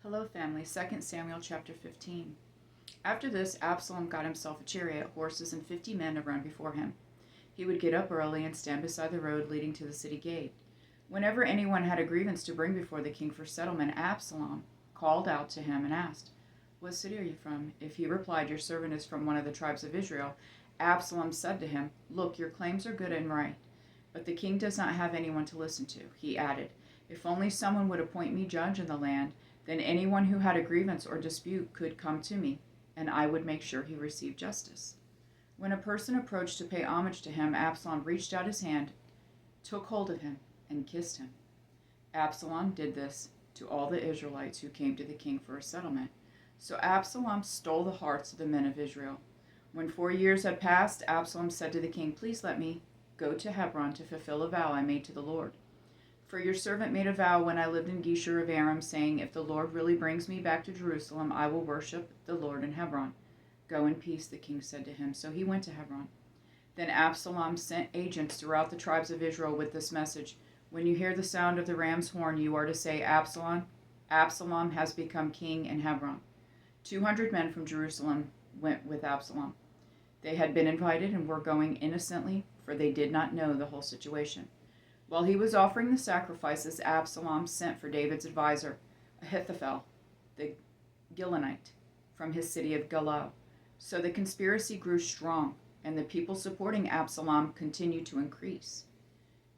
Hello, family. 2 Samuel chapter 15. After this, Absalom got himself a chariot, horses, and 50 men to run before him. He would get up early and stand beside the road leading to the city gate. Whenever anyone had a grievance to bring before the king for settlement, Absalom called out to him and asked, "What city are you from?" If he replied, "Your servant is from one of the tribes of Israel," Absalom said to him, "Look, your claims are good and right, but the king does not have anyone to listen to." He added, "If only someone would appoint me judge in the land, then anyone who had a grievance or dispute could come to me, and I would make sure he received justice." When a person approached to pay homage to him, Absalom reached out his hand, took hold of him, and kissed him. Absalom did this to all the Israelites who came to the king for a settlement. So Absalom stole the hearts of the men of Israel. When 4 years had passed, Absalom said to the king, "Please let me go to Hebron to fulfill a vow I made to the Lord. For your servant made a vow when I lived in Geshur of Aram, saying, 'If the Lord really brings me back to Jerusalem, I will worship the Lord in Hebron.'" "Go in peace," the king said to him. So he went to Hebron. Then Absalom sent agents throughout the tribes of Israel with this message: "When you hear the sound of the ram's horn, you are to say, 'Absalom has become king in Hebron.'" 200 men from Jerusalem went with Absalom. They had been invited and were going innocently, for they did not know the whole situation. While he was offering the sacrifices, Absalom sent for David's advisor, Ahithophel, the Gilonite, from his city of Gilgal. So the conspiracy grew strong, and the people supporting Absalom continued to increase.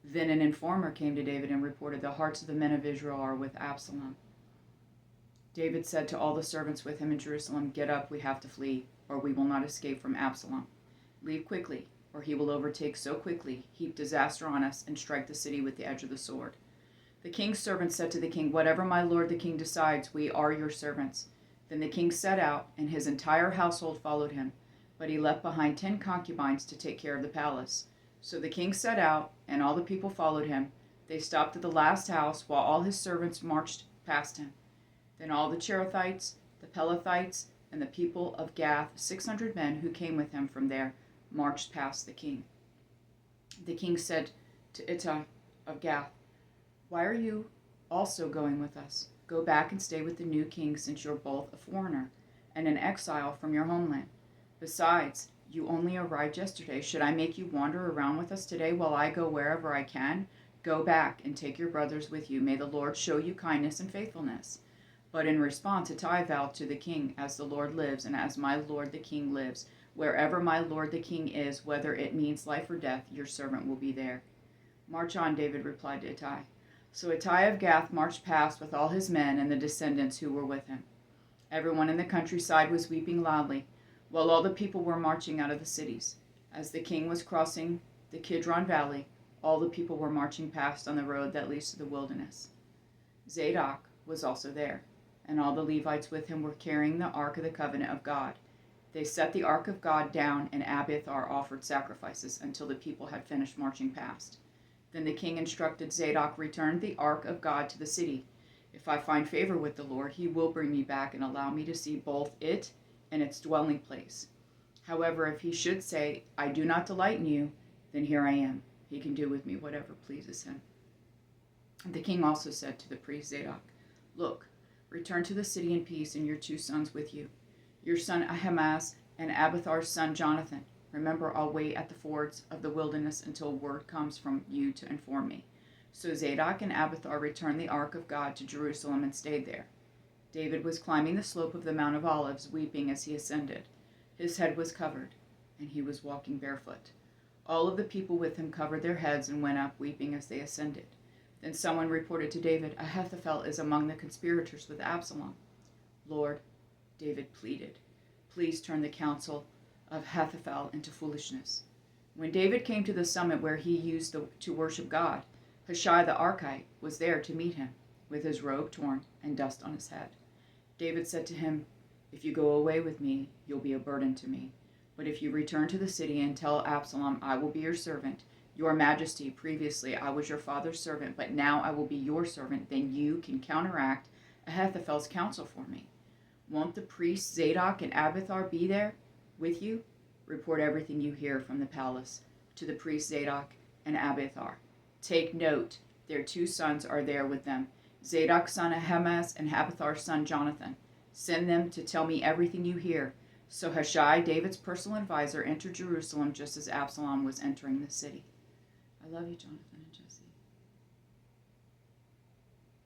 Then an informer came to David and reported, "The hearts of the men of Israel are with Absalom." David said to all the servants with him in Jerusalem, "Get up, we have to flee, or we will not escape from Absalom. Leave quickly, or he will overtake so quickly, heap disaster on us, and strike the city with the edge of the sword." The king's servants said to the king, "Whatever my lord the king decides, we are your servants." Then the king set out, and his entire household followed him, but he left behind 10 concubines to take care of the palace. So the king set out, and all the people followed him. They stopped at the last house, while all his servants marched past him. Then all the Cherethites, the Pelethites, and the people of Gath, 600 men who came with him from there, marched past the king. The king said to Ittai of Gath, "Why are you also going with us? Go back and stay with the new king, since you're both a foreigner and an exile from your homeland. Besides, you only arrived yesterday. Should I make you wander around with us today while I go wherever I can? Go back and take your brothers with you. May the Lord show you kindness and faithfulness." But in response, Ittai vowed to the king, "As the Lord lives, and as my lord the king lives, wherever my lord the king is, whether it means life or death, your servant will be there." "March on," David replied to Ittai. So Ittai of Gath marched past with all his men and the descendants who were with him. Everyone in the countryside was weeping loudly, while all the people were marching out of the cities. As the king was crossing the Kidron Valley, all the people were marching past on the road that leads to the wilderness. Zadok was also there, and all the Levites with him were carrying the Ark of the Covenant of God. They set the Ark of God down, and Abiathar offered sacrifices until the people had finished marching past. Then the king instructed Zadok, "Return the Ark of God to the city. If I find favor with the Lord, he will bring me back and allow me to see both it and its dwelling place. However, if he should say, 'I do not delight in you,' then here I am. He can do with me whatever pleases him." The king also said to the priest Zadok, "Look, return to the city in peace, and your 2 sons with you, your son Ahimaaz and Abiathar's son Jonathan. Remember, I'll wait at the fords of the wilderness until word comes from you to inform me." So Zadok and Abiathar returned the Ark of God to Jerusalem and stayed there. David was climbing the slope of the Mount of Olives, weeping as he ascended. His head was covered, and he was walking barefoot. All of the people with him covered their heads and went up, weeping as they ascended. Then someone reported to David, "Ahithophel is among the conspirators with Absalom." "Lord," David pleaded, "please turn the counsel of Ahithophel into foolishness." When David came to the summit where he used to worship God, Hushai the Archite was there to meet him, with his robe torn and dust on his head. David said to him, "If you go away with me, you'll be a burden to me. But if you return to the city and tell Absalom, 'I will be your servant, your majesty, previously I was your father's servant, but now I will be your servant,' then you can counteract Ahithophel's counsel for me. Won't the priests Zadok and Abiathar be there with you? Report everything you hear from the palace to the priests Zadok and Abiathar. Take note, their 2 sons are there with them. Zadok son Ahimaaz and Abiathar's son Jonathan. Send them to tell me everything you hear. So Hushai, David's personal advisor, entered Jerusalem just as Absalom was entering the city. I love you, Jonathan and Jesse.